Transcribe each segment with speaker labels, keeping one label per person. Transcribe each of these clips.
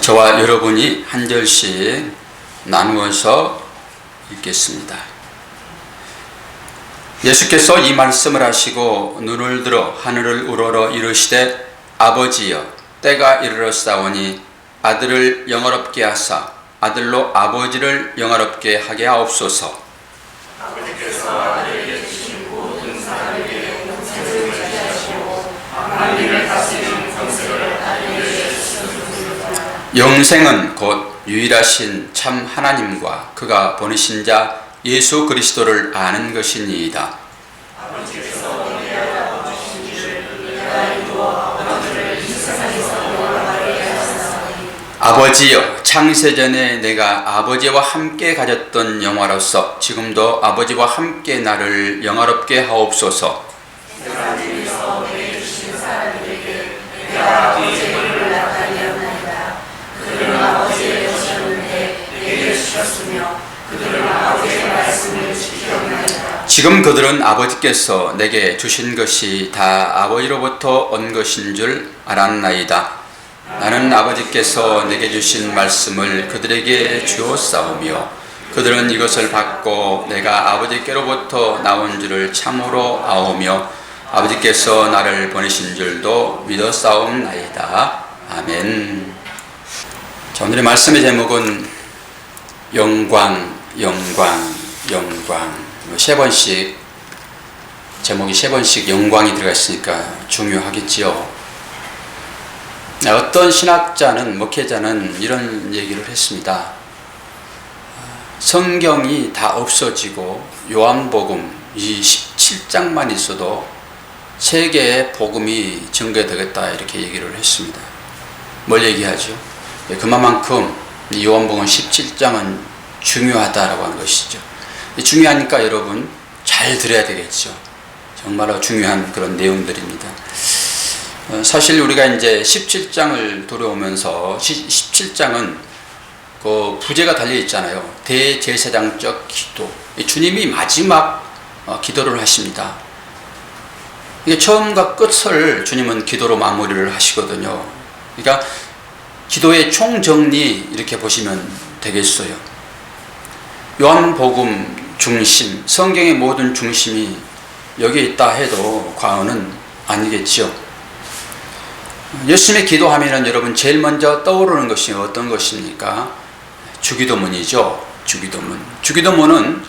Speaker 1: 저와 여러분이 한 절씩 나누어서 읽겠습니다. 예수께서 이 말씀을 하시고 눈을 들어 하늘을 우러러 이르시되 아버지여 때가 이르렀사오니 아들을 영화롭게 하사 아들로 아버지를 영화롭게 하게 하옵소서.
Speaker 2: 아버지께서 아들에게 주신 모든 사람에게 영생을 주시고 하나님을 다스리는 권세를 아들에게 주셨습니다.
Speaker 1: 영생은 곧 유일하신 참 하나님과 그가 보내신 자 예수 그리스도를 아는 것이니이다.
Speaker 2: 아버지께서 내가 보내신 내가 이루어 아버지를 이 세상에서 영원하게 하셨사오니
Speaker 1: 아버지여 창세전에 내가 아버지와 함께 가졌던 영화로서 지금도 아버지와 함께 나를 영화롭게 하옵소서.
Speaker 2: 하나님께서 내게 주신 사람들에게 내가 아버지를 나타내 하나이다. 그들은 아버지의 것이었는데 내게 주셨으며 그들은 아버지의 말씀을 지키었나이다.
Speaker 1: 지금 그들은 아버지께서 내게 주신 것이 다 아버지로부터 온 것인 줄 알았나이다. 나는 아버지께서 내게 주신 말씀을 그들에게 주었사오며 그들은 이것을 받고 내가 아버지께로부터 나온 줄을 참으로 아오며 아버지께서 나를 보내신 줄도 믿었사옵나이다. 아멘. 자, 오늘의 말씀의 제목은 영광, 영광, 영광. 세 번씩, 제목이 세 번씩 영광이 들어가 있으니까 중요하겠지요. 어떤 신학자는, 목회자는 이런 얘기를 했습니다. 성경이 다 없어지고 요한복음 이 17장만 있어도 세계의 복음이 전개되겠다 이렇게 얘기를 했습니다. 뭘 얘기하죠? 그만큼 요한복음 17장은 중요하다라고 하는 것이죠. 중요하니까 여러분 잘 들어야 되겠죠. 정말로 중요한 그런 내용들입니다. 사실 우리가 이제 17장을 돌아오면서 17장은 그 부제가 달려 있잖아요. 대제사장적 기도. 주님이 마지막 기도를 하십니다. 이게 처음과 끝을 주님은 기도로 마무리를 하시거든요. 그러니까 기도의 총정리 이렇게 보시면 되겠어요. 요한복음 중심, 성경의 모든 중심이 여기에 있다 해도 과언은 아니겠죠. 예수님의 기도하면은 여러분 제일 먼저 떠오르는 것이 어떤 것입니까? 주기도문이죠. 주기도문. 주기도문은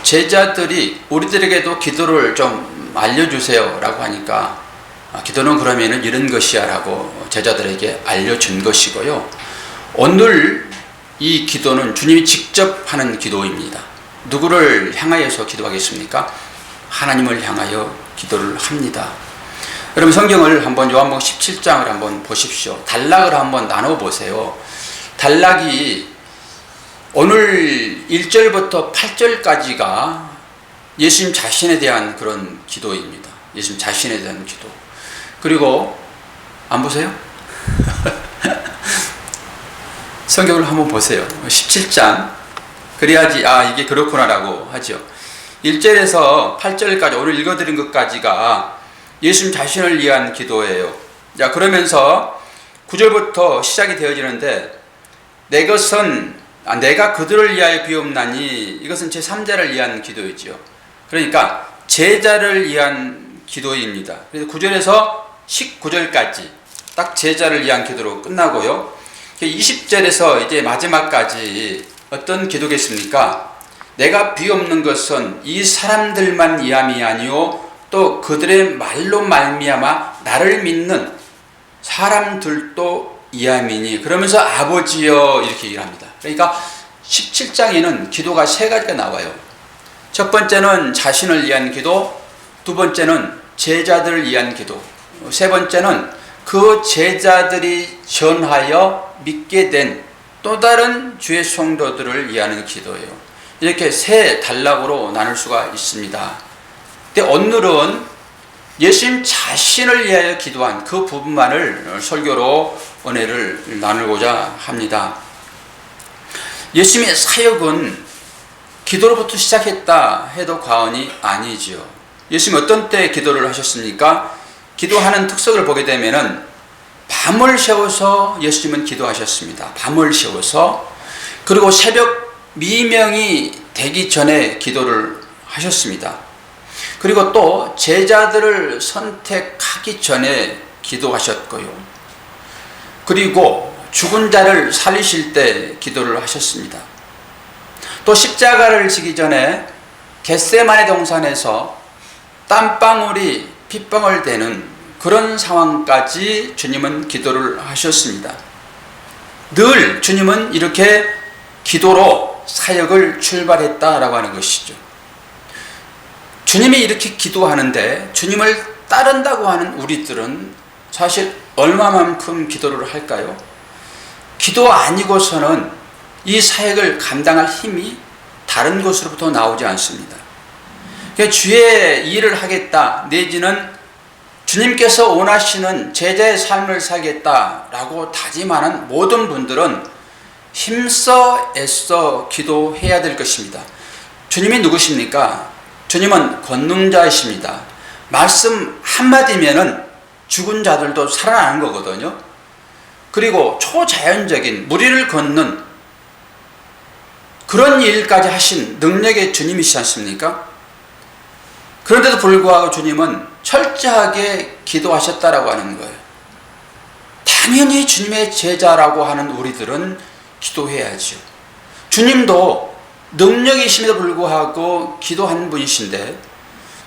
Speaker 1: 제자들이 우리들에게도 기도를 좀 알려주세요 라고 하니까 기도는 그러면은 이런 것이야 라고 제자들에게 알려준 것이고요. 오늘 이 기도는 주님이 직접 하는 기도입니다. 누구를 향하여서 기도하겠습니까? 하나님을 향하여 기도를 합니다. 여러분 성경을 한번 요한복음 17장을 한번 보십시오. 단락을 한번 나눠보세요. 단락이 오늘 1절부터 8절까지가 예수님 자신에 대한 그런 기도입니다. 예수님 자신에 대한 기도. 그리고 안 보세요? 성경을 한번 보세요. 17장. 그래야지 이게 그렇구나라고 하죠. 1절에서 8절까지 오늘 읽어드린 것까지가 예수님 자신을 위한 기도예요. 자, 그러면서 9절부터 시작이 되어지는데 내가 그들을 위하여 비옵나니 이것은 제3자를 위한 기도이지요. 그러니까 제자를 위한 기도입니다. 그래서 9절에서 19절까지 딱 제자를 위한 기도로 끝나고요. 20절에서 이제 마지막까지 어떤 기도겠습니까? 내가 비옵는 것은 이 사람들만 위함이 아니오 또 그들의 말로 말미암아 나를 믿는 사람들도 이함이니 그러면서 아버지여 이렇게 얘기를 합니다. 그러니까 17장에는 기도가 세 가지가 나와요. 첫 번째는 자신을 위한 기도, 두 번째는 제자들을 위한 기도, 세 번째는 그 제자들이 전하여 믿게 된 또 다른 주의 성도들을 위하는 기도예요. 이렇게 세 단락으로 나눌 수가 있습니다. 근데 오늘은 예수님 자신을 위하여 기도한 그 부분만을 설교로 은혜를 나누고자 합니다. 예수님의 사역은 기도로부터 시작했다 해도 과언이 아니지요. 예수님 어떤 때 기도를 하셨습니까? 기도하는 특성을 보게 되면은 밤을 새워서 예수님은 기도하셨습니다. 밤을 새워서. 그리고 새벽 미명이 되기 전에 기도를 하셨습니다. 그리고 또 제자들을 선택하기 전에 기도하셨고요. 그리고 죽은 자를 살리실 때 기도를 하셨습니다. 또 십자가를 지기 전에 겟세마네 동산에서 땀방울이 핏방울 되는 그런 상황까지 주님은 기도를 하셨습니다. 늘 주님은 이렇게 기도로 사역을 출발했다라고 하는 것이죠. 주님이 이렇게 기도하는데 주님을 따른다고 하는 우리들은 사실 얼마만큼 기도를 할까요? 기도 아니고서는 이 사역을 감당할 힘이 다른 곳으로부터 나오지 않습니다. 그러니까 주의 일을 하겠다 내지는 주님께서 원하시는 제자의 삶을 살겠다라고 다짐하는 모든 분들은 힘써 애써 기도해야 될 것입니다. 주님이 누구십니까? 주님은 권능자이십니다. 말씀 한마디면은 죽은 자들도 살아나는 거거든요. 그리고 초자연적인 무리를 걷는 그런 일까지 하신 능력의 주님이시지 않습니까? 그런데도 불구하고 주님은 철저하게 기도하셨다라고 하는 거예요. 당연히 주님의 제자라고 하는 우리들은 기도해야죠. 주님도 능력이심에도 불구하고 기도한 분이신데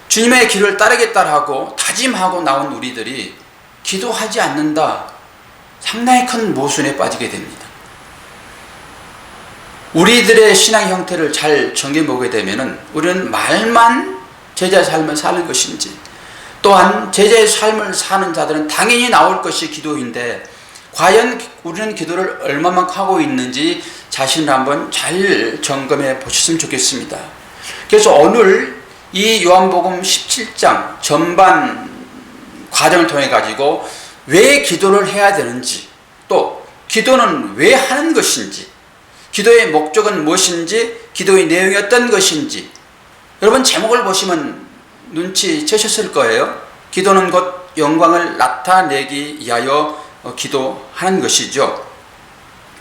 Speaker 1: 주님의 길을 따르겠다 하고 다짐하고 나온 우리들이 기도하지 않는다. 상당히 큰 모순에 빠지게 됩니다. 우리들의 신앙 형태를 잘 정해보게 되면 우리는 말만 제자의 삶을 사는 것인지 또한 제자의 삶을 사는 자들은 당연히 나올 것이 기도인데 과연 우리는 기도를 얼마만큼 하고 있는지 자신을 한번 잘 점검해 보셨으면 좋겠습니다. 그래서 오늘 이 요한복음 17장 전반 과정을 통해 가지고 왜 기도를 해야 되는지 또 기도는 왜 하는 것인지 기도의 목적은 무엇인지 기도의 내용이 어떤 것인지 여러분 제목을 보시면 눈치채셨을 거예요. 기도는 곧 영광을 나타내기 위하여 기도하는 것이죠.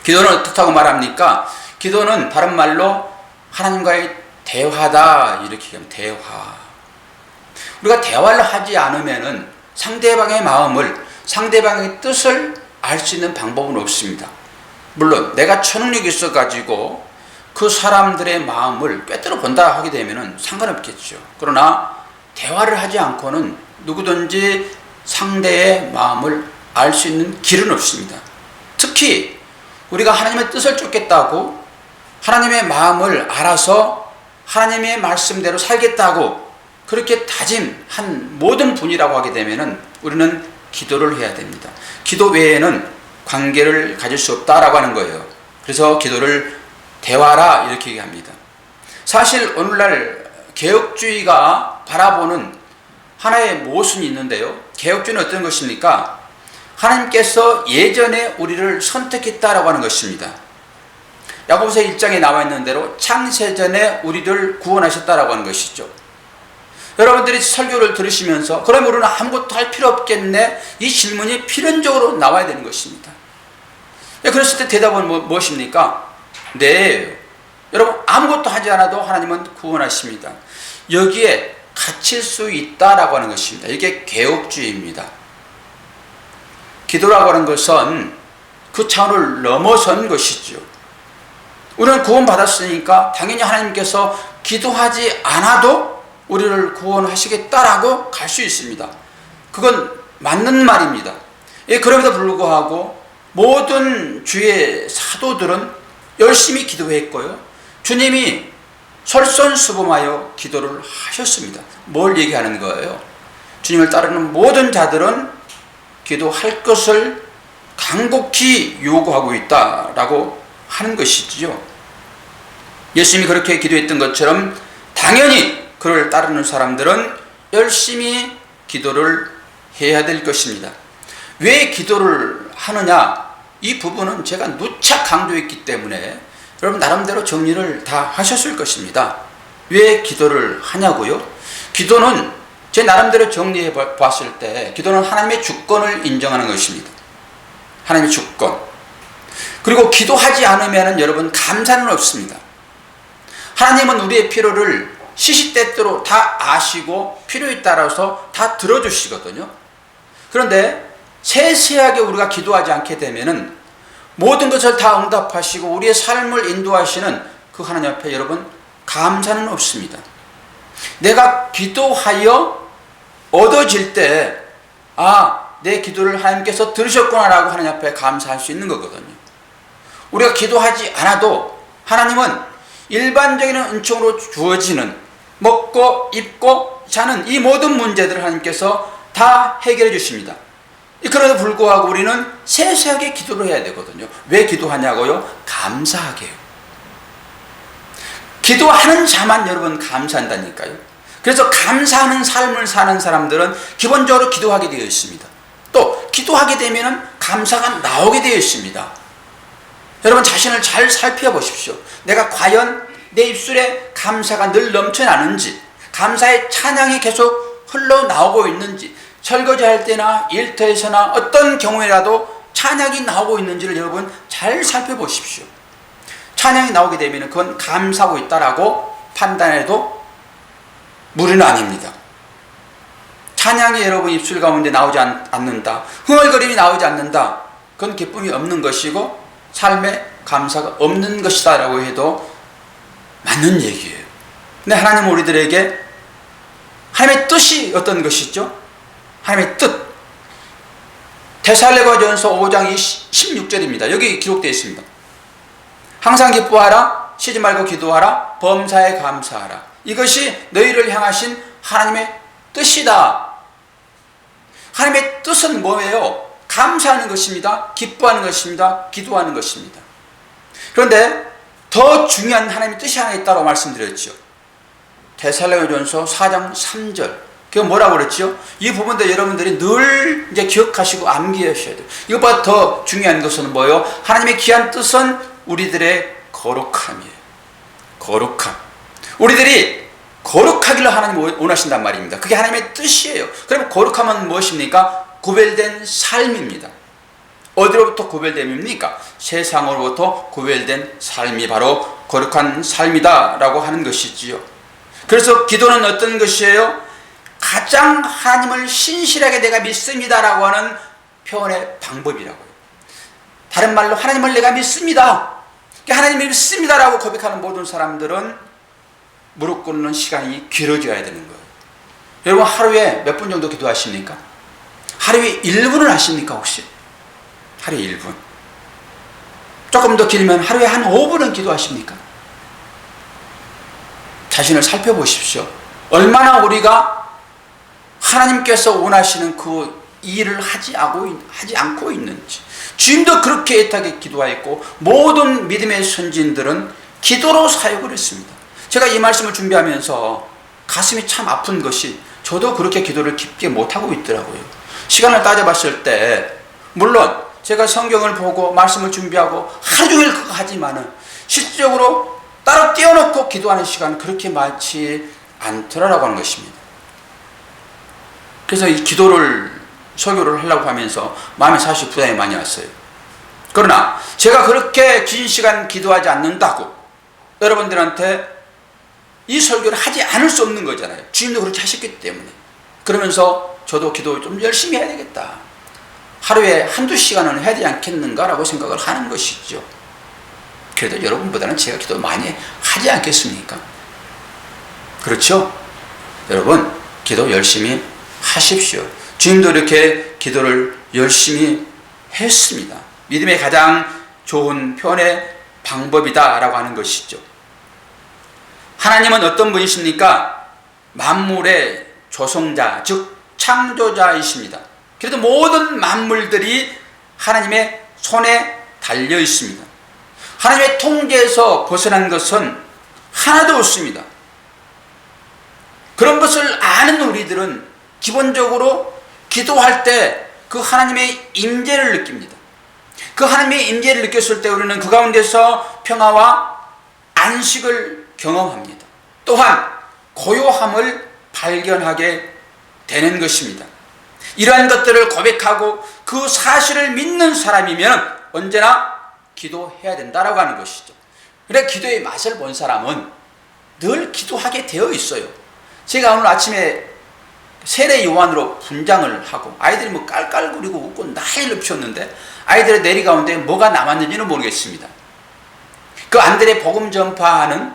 Speaker 1: 기도는 어떻다고 말합니까? 기도는 다른 말로 하나님과의 대화다 이렇게 얘기하면 대화. 우리가 대화를 하지 않으면은 상대방의 마음을 상대방의 뜻을 알 수 있는 방법은 없습니다. 물론 내가 초능력이 있어 가지고 그 사람들의 마음을 꿰뚫어 본다 하게 되면은 상관없겠죠. 그러나 대화를 하지 않고는 누구든지 상대의 마음을 알 수 있는 길은 없습니다. 특히 우리가 하나님의 뜻을 쫓겠다고 하나님의 마음을 알아서 하나님의 말씀대로 살겠다고 그렇게 다짐한 모든 분이라고 하게 되면은 우리는 기도를 해야 됩니다. 기도 외에는 관계를 가질 수 없다라고 하는 거예요. 그래서 기도를 대화라 이렇게 얘기합니다. 사실 오늘날 개혁주의가 바라보는 하나의 모순이 있는데요. 개혁주의는 어떤 것입니까? 하나님께서 예전에 우리를 선택했다라고 하는 것입니다. 야고보서 1장에 나와 있는 대로 창세전에 우리를 구원하셨다라고 하는 것이죠. 여러분들이 설교를 들으시면서 그럼 우리는 아무것도 할 필요 없겠네? 이 질문이 필연적으로 나와야 되는 것입니다. 그랬을 때 대답은 무엇입니까? 네, 여러분 아무것도 하지 않아도 하나님은 구원하십니다. 여기에 갇힐 수 있다라고 하는 것입니다. 이게 개혁주의입니다. 기도라고 하는 것은 그 차원을 넘어선 것이죠. 우리는 구원받았으니까 당연히 하나님께서 기도하지 않아도 우리를 구원하시겠다라고 갈 수 있습니다. 그건 맞는 말입니다. 그럼에도 불구하고 모든 주의 사도들은 열심히 기도했고요. 주님이 솔선수범하여 기도를 하셨습니다. 뭘 얘기하는 거예요? 주님을 따르는 모든 자들은 기도할 것을 간곡히 요구하고 있다라고 하는 것이지요. 예수님이 그렇게 기도했던 것처럼 당연히 그를 따르는 사람들은 열심히 기도를 해야 될 것입니다. 왜 기도를 하느냐? 이 부분은 제가 누차 강조했기 때문에 여러분 나름대로 정리를 다 하셨을 것입니다. 왜 기도를 하냐고요? 기도는 제 나름대로 정리해 봤을 때 기도는 하나님의 주권을 인정하는 것입니다. 하나님의 주권. 그리고 기도하지 않으면 여러분 감사는 없습니다. 하나님은 우리의 필요를 시시때때로 다 아시고 필요에 따라서 다 들어주시거든요. 그런데 세세하게 우리가 기도하지 않게 되면은 모든 것을 다 응답하시고 우리의 삶을 인도하시는 그 하나님 앞에 여러분 감사는 없습니다. 내가 기도하여 얻어질 때 내 기도를 하나님께서 들으셨구나라고 하나님 앞에 감사할 수 있는 거거든요. 우리가 기도하지 않아도 하나님은 일반적인 은총으로 주어지는 먹고 입고 자는 이 모든 문제들을 하나님께서 다 해결해 주십니다. 그럼에도 불구하고 우리는 세세하게 기도를 해야 되거든요. 왜 기도하냐고요? 감사하게요. 기도하는 자만 여러분 감사한다니까요. 그래서 감사하는 삶을 사는 사람들은 기본적으로 기도하게 되어 있습니다. 또 기도하게 되면 감사가 나오게 되어 있습니다. 여러분 자신을 잘 살펴보십시오. 내가 과연 내 입술에 감사가 늘 넘쳐나는지, 감사의 찬양이 계속 흘러나오고 있는지, 설거지할 때나 일터에서나 어떤 경우에라도 찬양이 나오고 있는지를 여러분 잘 살펴보십시오. 찬양이 나오게 되면 그건 감사하고 있다라고 판단해도 무리는 아닙니다. 찬양이 여러분 입술 가운데 나오지 않는다, 흥얼거림이 나오지 않는다, 그건 기쁨이 없는 것이고 삶에 감사가 없는 것이다 라고 해도 맞는 얘기예요. 근데 하나님은 우리들에게 하나님의 뜻이 어떤 것이죠? 하나님의 뜻. 데살로니가전서 5장 16절입니다. 여기 기록되어 있습니다. 항상 기뻐하라, 쉬지 말고 기도하라, 범사에 감사하라. 이것이 너희를 향하신 하나님의 뜻이다. 하나님의 뜻은 뭐예요? 감사하는 것입니다. 기뻐하는 것입니다. 기도하는 것입니다. 그런데 더 중요한 하나님의 뜻이 하나 있다고 말씀드렸죠. 데살로니가전서 4장 3절. 그게 뭐라고 그랬죠? 이 부분도 여러분들이 늘 이제 기억하시고 암기하셔야 돼요. 이것보다 더 중요한 것은 뭐예요? 하나님의 귀한 뜻은 우리들의 거룩함이에요. 거룩함. 우리들이 거룩하기를 하나님 원하신단 말입니다. 그게 하나님의 뜻이에요. 그럼 거룩함은 무엇입니까? 구별된 삶입니다. 어디로부터 구별됨입니까? 세상으로부터 구별된 삶이 바로 거룩한 삶이다 라고 하는 것이지요. 그래서 기도는 어떤 것이에요? 가장 하나님을 신실하게 내가 믿습니다 라고 하는 표현의 방법이라고요. 다른 말로 하나님을 내가 믿습니다, 하나님을 믿습니다 라고 고백하는 모든 사람들은 무릎 꿇는 시간이 길어져야 되는 거예요. 여러분 하루에 몇 분 정도 기도하십니까? 하루에 1분을 하십니까 혹시? 하루에 1분. 조금 더 길면 하루에 한 5분은 기도하십니까? 자신을 살펴보십시오. 얼마나 우리가 하나님께서 원하시는 그 일을 하지 않고 있는지. 주님도 그렇게 애타게 기도하였고 모든 믿음의 선진들은 기도로 사역을 했습니다. 제가 이 말씀을 준비하면서 가슴이 참 아픈 것이 저도 그렇게 기도를 깊게 못하고 있더라고요. 시간을 따져봤을 때 물론 제가 성경을 보고 말씀을 준비하고 하루 종일 그거 하지만은 실질적으로 따로 떼어놓고 기도하는 시간은 그렇게 많지 않더라라고 하는 것입니다. 그래서 이 설교를 하려고 하면서 마음에 사실 부담이 많이 왔어요. 그러나 제가 그렇게 긴 시간 기도하지 않는다고 여러분들한테 이 설교를 하지 않을 수 없는 거잖아요. 주님도 그렇게 하셨기 때문에. 그러면서 저도 기도 좀 열심히 해야 되겠다, 하루에 한두 시간은 해야 되지 않겠는가라고 생각을 하는 것이죠. 그래도 여러분보다는 제가 기도 많이 하지 않겠습니까? 그렇죠? 여러분 기도 열심히 하십시오. 주님도 이렇게 기도를 열심히 했습니다. 믿음의 가장 좋은 표현의 방법이다 라고 하는 것이죠. 하나님은 어떤 분이십니까? 만물의 조성자, 즉 창조자이십니다. 그래도 모든 만물들이 하나님의 손에 달려 있습니다. 하나님의 통제에서 벗어난 것은 하나도 없습니다. 그런 것을 아는 우리들은 기본적으로 기도할 때 그 하나님의 임재를 느낍니다. 그 하나님의 임재를 느꼈을 때 우리는 그 가운데서 평화와 안식을 경험합니다. 또한 고요함을 발견하게 되는 것입니다. 이러한 것들을 고백하고 그 사실을 믿는 사람이면 언제나 기도해야 된다라고 하는 것이죠. 그래 기도의 맛을 본 사람은 늘 기도하게 되어 있어요. 제가 오늘 아침에 세례 요한으로 분장을 하고 아이들이 뭐 깔깔거리고 웃고 난리를 피웠는데 아이들의 내리 가운데 뭐가 남았는지는 모르겠습니다. 그 안드레 복음 전파하는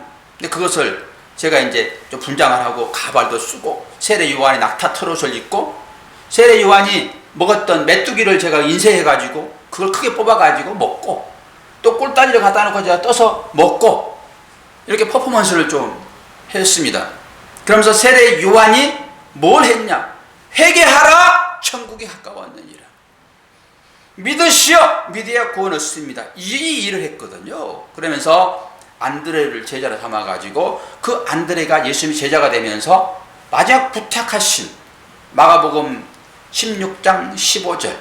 Speaker 1: 그것을 제가 이제 좀 분장을 하고 가발도 쓰고 세례 요한의 낙타 트롯을 입고 세례 요한이 먹었던 메뚜기를 제가 인쇄해 가지고 그걸 크게 뽑아 가지고 먹고 또 꿀다리를 갖다 놓고 제가 떠서 먹고 이렇게 퍼포먼스를 좀 했습니다. 그러면서 세례 요한이 뭘 했냐? 회개하라 천국이 가까웠느니라. 믿으시오 믿어야 구원 얻습니다. 이 일을 했거든요. 그러면서 안드레를 제자로 삼아가지고 그 안드레가 예수님의 제자가 되면서 마지막 부탁하신 마가복음 16장 15절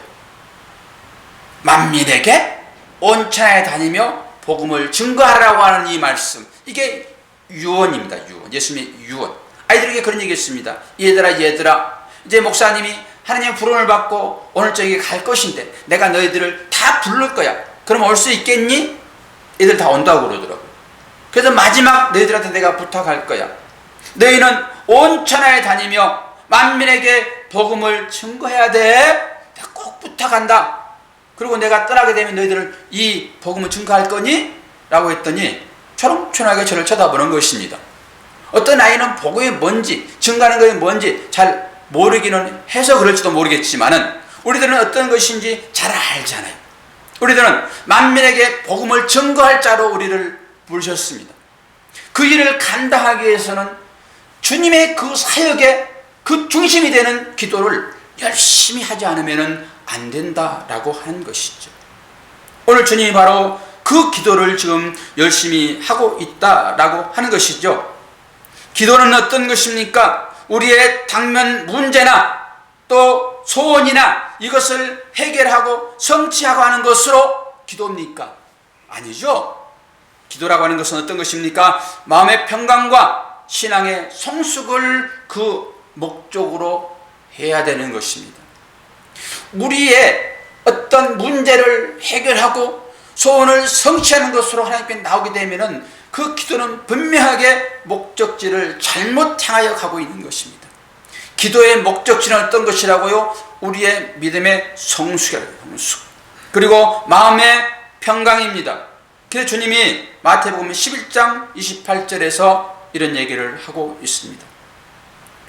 Speaker 1: 만민에게 온 천하에 다니며 복음을 증거하라고 하는 이 말씀, 이게 유언입니다. 유언, 예수님의 유언. 아이들에게 그런 얘기 했습니다. 얘들아 이제 목사님이 하나님의 부름을 받고 오늘 저녁에 갈 것인데 내가 너희들을 다 부를 거야. 그럼 올 수 있겠니? 애들 다 온다고 그러더라고요. 그래서 마지막 너희들한테 내가 부탁할 거야. 너희는 온 천하에 다니며 만민에게 복음을 증거해야 돼. 내가 꼭 부탁한다. 그리고 내가 떠나게 되면 너희들을 이 복음을 증거할 거니? 라고 했더니 초롱초롱하게 저를 쳐다보는 것입니다. 어떤 아이는 복음이 뭔지, 증거하는 것이 뭔지 잘 모르기는 해서 그럴지도 모르겠지만은 우리들은 어떤 것인지 잘 알잖아요. 우리들은 만민에게 복음을 증거할 자로 우리를 부르셨습니다. 그 일을 감당하기 위해서는 주님의 그 사역의 그 중심이 되는 기도를 열심히 하지 않으면 안 된다라고 하는 것이죠. 오늘 주님이 바로 그 기도를 지금 열심히 하고 있다라고 하는 것이죠. 기도는 어떤 것입니까? 우리의 당면 문제나 또 소원이나 이것을 해결하고 성취하고 하는 것으로 기도입니까? 아니죠. 기도라고 하는 것은 어떤 것입니까? 마음의 평강과 신앙의 성숙을 그 목적으로 해야 되는 것입니다. 우리의 어떤 문제를 해결하고 소원을 성취하는 것으로 하나님께 나오게 되면은 그 기도는 분명하게 목적지를 잘못 향하여 가고 있는 것입니다. 기도의 목적지는 어떤 것이라고요? 우리의 믿음의 성숙이라고 성숙. 그리고 마음의 평강입니다. 그래서 주님이 마태복음 11장 28절에서 이런 얘기를 하고 있습니다.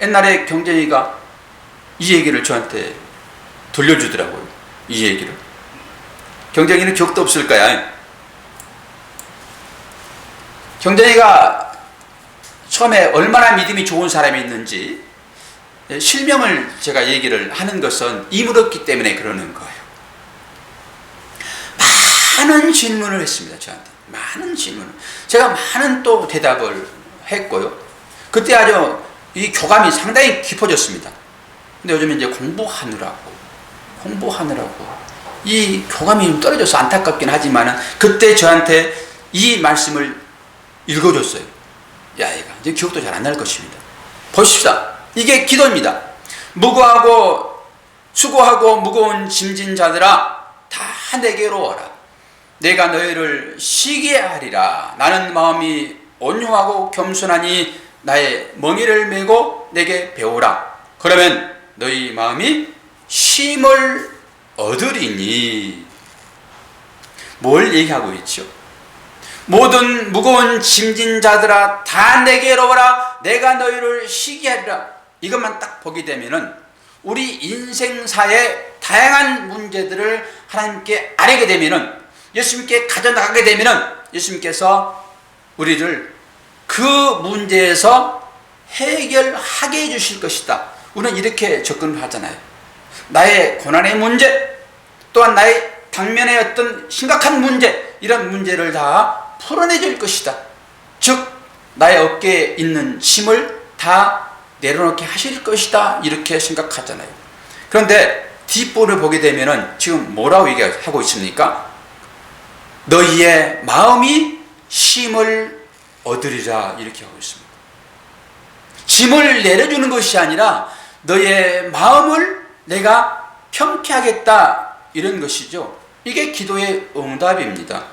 Speaker 1: 옛날에 경쟁이가 이 얘기를 저한테 들려주더라고요. 이 얘기를. 경쟁이는 기억도 없을 거야. 경쟁이가 처음에 얼마나 믿음이 좋은 사람이 있는지 실명을 제가 얘기를 하는 것은 이물었기 때문에 그러는 거예요. 많은 질문을 했습니다. 저한테 많은 질문을. 제가 많은 또 대답을 했고요. 그때 아주 이 교감이 상당히 깊어졌습니다. 근데 요즘 이제 공부하느라고 이 교감이 좀 떨어져서 안타깝긴 하지만은 그때 저한테 이 말씀을 읽어줬어요. 야, 이거 이제 기억도 잘 안 날 것입니다. 보십시다. 이게 기도입니다. 수고하고 무거운 짐진 자들아 다 내게로 오라. 내가 너희를 쉬게 하리라. 나는 마음이 온유하고 겸손하니 나의 멍에를 메고 내게 배우라. 그러면 너희 마음이 쉼을 얻으리니. 뭘 얘기하고 있죠? 모든 무거운 짐진 자들아 다 내게로 오라. 내가 너희를 쉬게 하리라. 이것만 딱 보게 되면은 우리 인생사의 다양한 문제들을 하나님께 아뢰게 되면은 예수님께 가져나가게 되면은 예수님께서 우리를 그 문제에서 해결하게 해주실 것이다. 우리는 이렇게 접근을 하잖아요. 나의 고난의 문제, 또한 나의 당면의 어떤 심각한 문제, 이런 문제를 다 풀어내줄 것이다. 즉 나의 어깨에 있는 짐을 다 내려놓게 하실 것이다. 이렇게 생각하잖아요. 그런데 뒷부분을 보게 되면은 지금 뭐라고 얘기하고 있습니까? 너희의 마음이 쉼을 얻으리라. 이렇게 하고 있습니다. 짐을 내려주는 것이 아니라 너의 마음을 내가 평피하겠다, 이런 것이죠. 이게 기도의 응답입니다.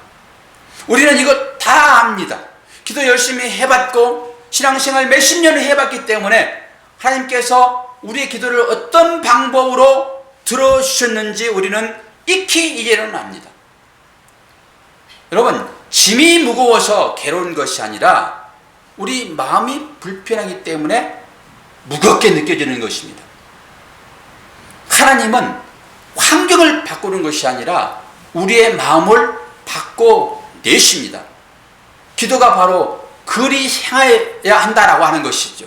Speaker 1: 우리는 이거 다 압니다. 기도 열심히 해봤고 신앙생활 몇십 년을 해봤기 때문에 하나님께서 우리의 기도를 어떤 방법으로 들어주셨는지 우리는 익히 이제는 압니다. 여러분, 짐이 무거워서 괴로운 것이 아니라 우리 마음이 불편하기 때문에 무겁게 느껴지는 것입니다. 하나님은 환경을 바꾸는 것이 아니라 우리의 마음을 바꿔내십니다. 기도가 바로 그리 행해야 한다라고 하는 것이죠.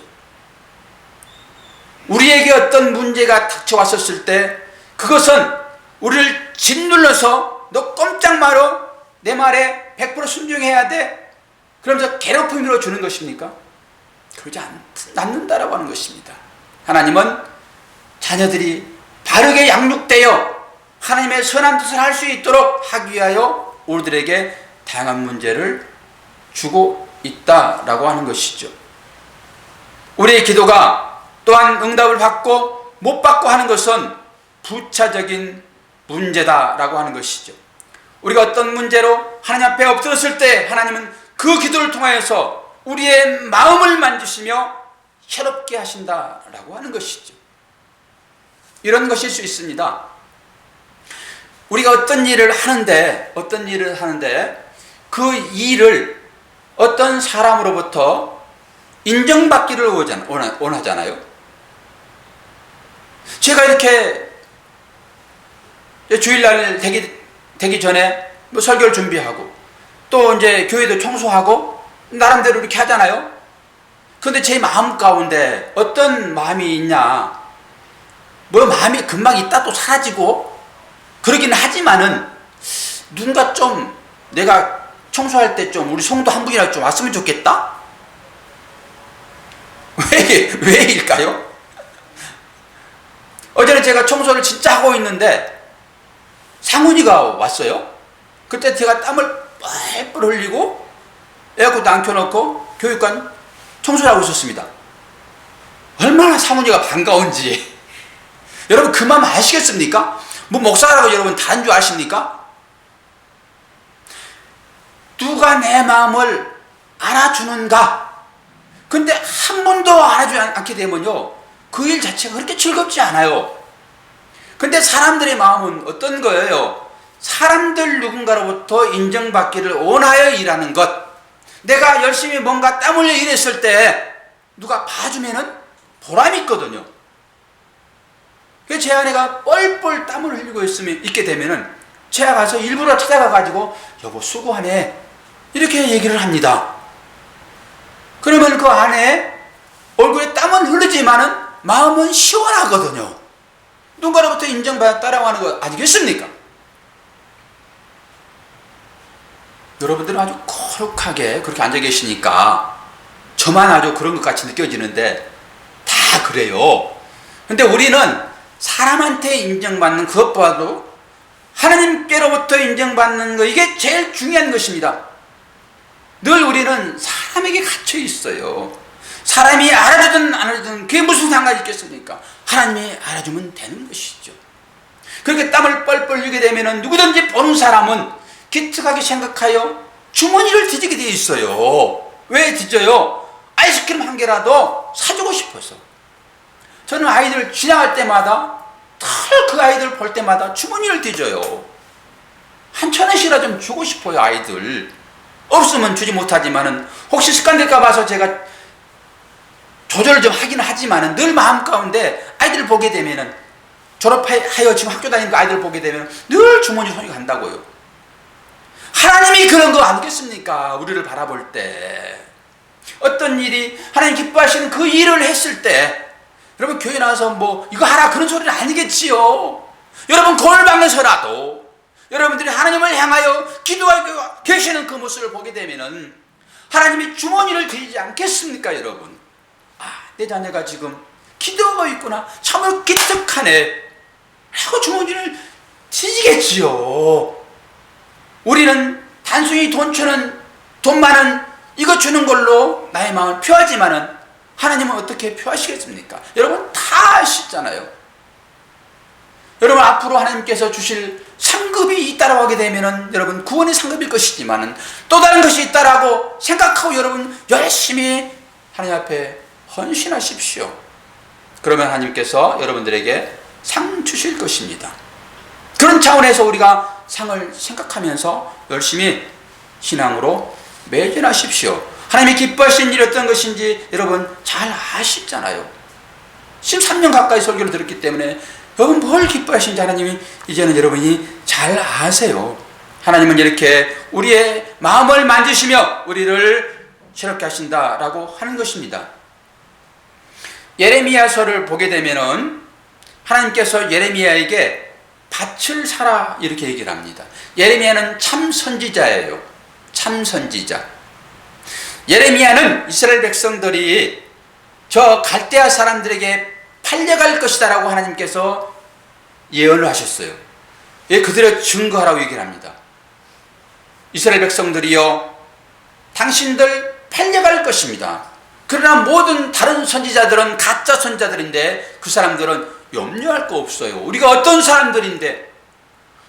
Speaker 1: 우리에게 어떤 문제가 닥쳐왔었을 때 그것은 우리를 짓눌러서 너 꼼짝 말어, 내 말에 100% 순종해야 돼, 그러면서 괴롭힘으로 주는 것입니까? 그러지 않는다라고 하는 것입니다. 하나님은 자녀들이 바르게 양육되어 하나님의 선한 뜻을 할 수 있도록 하기 위하여 우리들에게 다양한 문제를 주고 있다라고 하는 것이죠. 우리의 기도가 또한 응답을 받고 못 받고 하는 것은 부차적인 문제다라고 하는 것이죠. 우리가 어떤 문제로 하나님 앞에 엎드렸을 때 하나님은 그 기도를 통하여서 우리의 마음을 만지시며 새롭게 하신다라고 하는 것이죠. 이런 것일 수 있습니다. 우리가 어떤 일을 하는데 그 일을 어떤 사람으로부터 인정받기를 원하잖아요. 제가 이렇게 주일날 되기 전에 뭐 설교를 준비하고 또 이제 교회도 청소하고 나름대로 이렇게 하잖아요. 그런데 제 마음 가운데 어떤 마음이 있냐, 뭐 마음이 금방 있다 또 사라지고 그러긴 하지만은 누군가 좀 내가 청소할 때 좀 우리 성도 한 분이라도 좀 왔으면 좋겠다? 왜일까요? 어제는 제가 청소를 진짜 하고 있는데 상훈이가 왔어요. 그때 제가 땀을 뻘뻘 흘리고 에어컨도 안 켜놓고 교육관 청소를 하고 있었습니다. 얼마나 상훈이가 반가운지 여러분 그 마음 아시겠습니까? 뭐 목사라고 여러분 다른 줄 아십니까? 누가 내 마음을 알아주는가? 근데 한 번도 알아주지 않게 되면요 그 일 자체가 그렇게 즐겁지 않아요. 근데 사람들의 마음은 어떤 거예요? 사람들 누군가로부터 인정받기를 원하여 일하는 것. 내가 열심히 뭔가 땀 흘려 일했을 때 누가 봐주면은 보람이 있거든요. 그래서 제 아내가 뻘뻘 땀을 흘리고 있게 되면은 제가 가서 일부러 찾아가가지고 여보 수고하네 이렇게 얘기를 합니다. 그러면 그 아내 얼굴에 땀은 흐르지만은 마음은 시원하거든요. 누군가로부터 인정받았다라고 하는 거 아니겠습니까? 여러분들은 아주 거룩하게 그렇게 앉아 계시니까 저만 아주 그런 것 같이 느껴지는데 다 그래요. 근데 우리는 사람한테 인정받는 그것보다도 하나님께로부터 인정받는 거, 이게 제일 중요한 것입니다. 늘 우리는 사람에게 갇혀 있어요. 사람이 알아주든 안 알아주든 그게 무슨 상관이 있겠습니까? 하나님이 알아주면 되는 것이죠. 그렇게 땀을 뻘뻘 흘리게 되면 누구든지 보는 사람은 기특하게 생각하여 주머니를 뒤지게 되어 있어요. 왜 뒤져요? 아이스크림 한 개라도 사주고 싶어서. 저는 아이들 지나갈 때마다 그 아이들 볼 때마다 주머니를 뒤져요. 한 1,000원씩이라 좀 주고 싶어요. 아이들 없으면 주지 못하지만은 혹시 습관될까 봐서 제가 조절을 좀 하긴 하지만은 늘 마음 가운데 아이들 보게 되면은 졸업하여 지금 학교 다니는 아이들 보게 되면 늘 주머니 손이 간다고요. 하나님이 그런 거 아니겠습니까? 우리를 바라볼 때 어떤 일이 하나님 기뻐하시는 그 일을 했을 때 여러분 교회 나와서 뭐 이거 하라 그런 소리는 아니겠지요. 여러분 거울 방에서라도 여러분들이 하나님을 향하여 기도하고 계시는 그 모습을 보게 되면은 하나님이 주머니를 드리지 않겠습니까? 여러분, 내 자녀가 지금 기도하고 있구나, 참으로 기특하네 하고 주머니를 뒤지겠지요. 우리는 단순히 돈 많은 이거 주는 걸로 나의 마음을 표하지만은 하나님은 어떻게 표하시겠습니까? 여러분 다 아시잖아요. 여러분 앞으로 하나님께서 주실 상급이 있다라고 하게 되면은 여러분 구원의 상급일 것이지만은 또 다른 것이 있다라고 생각하고 여러분 열심히 하나님 앞에 헌신하십시오. 그러면 하나님께서 여러분들에게 상 주실 것입니다. 그런 차원에서 우리가 상을 생각하면서 열심히 신앙으로 매진하십시오. 하나님이 기뻐하시는 일이 어떤 것인지 여러분 잘 아시잖아요. 13년 가까이 설교를 들었기 때문에 여러분 뭘 기뻐하시는지 하나님이 이제는 여러분이 잘 아세요. 하나님은 이렇게 우리의 마음을 만지시며 우리를 새롭게 하신다라고 하는 것입니다. 예레미야서를 보게 되면은 하나님께서 예레미야에게 밭을 사라 이렇게 얘기를 합니다. 예레미야는 참 선지자예요. 참 선지자. 예레미야는 이스라엘 백성들이 저 갈대아 사람들에게 팔려갈 것이다 라고 하나님께서 예언을 하셨어요. 예, 그들의 증거하라고 얘기를 합니다. 이스라엘 백성들이요 당신들 팔려갈 것입니다. 그러나 모든 다른 선지자들은 가짜 선지자들인데 그 사람들은 염려할 거 없어요. 우리가 어떤 사람들인데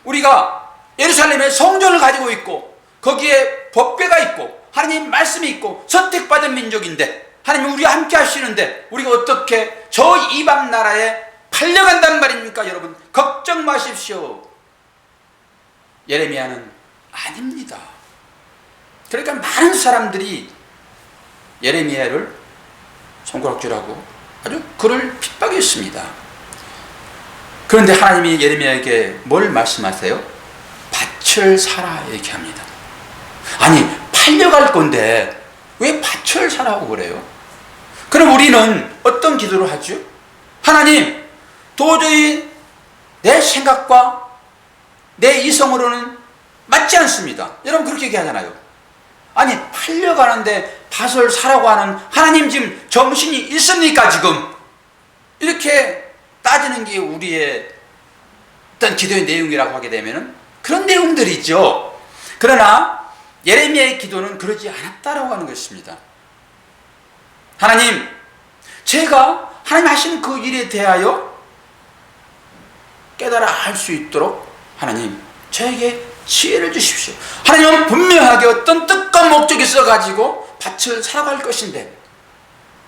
Speaker 1: 우리가 예루살렘에 성전을 가지고 있고 거기에 법궤가 있고 하나님 말씀이 있고 선택받은 민족인데 하나님이 우리와 함께 하시는데 우리가 어떻게 저 이방 나라에 팔려간단 말입니까? 여러분 걱정 마십시오. 예레미야는 아닙니다. 그러니까 많은 사람들이 예레미야를 손가락질하고 아주 그를 핍박했습니다. 그런데 하나님이 예레미야에게 뭘 말씀하세요? 밭을 사라 이렇게 합니다. 아니 팔려갈 건데 왜 밭을 사라고 그래요? 그럼 우리는 어떤 기도를 하죠? 하나님 도저히 내 생각과 내 이성으로는 맞지 않습니다. 여러분 그렇게 얘기하잖아요. 아니 팔려가는데 밭을 사라고 하는 하나님 지금 정신이 있습니까 지금? 이렇게 따지는 게 우리의 어떤 기도의 내용이라고 하게 되면 그런 내용들이죠. 그러나 예레미야의 기도는 그러지 않았다라고 하는 것입니다. 하나님 제가 하나님 하신 그 일에 대하여 깨달아 알 수 있도록 하나님 저에게 지혜를 주십시오. 하나님은 분명하게 어떤 뜻과 목적이 있어가지고 밭을 살아갈 것인데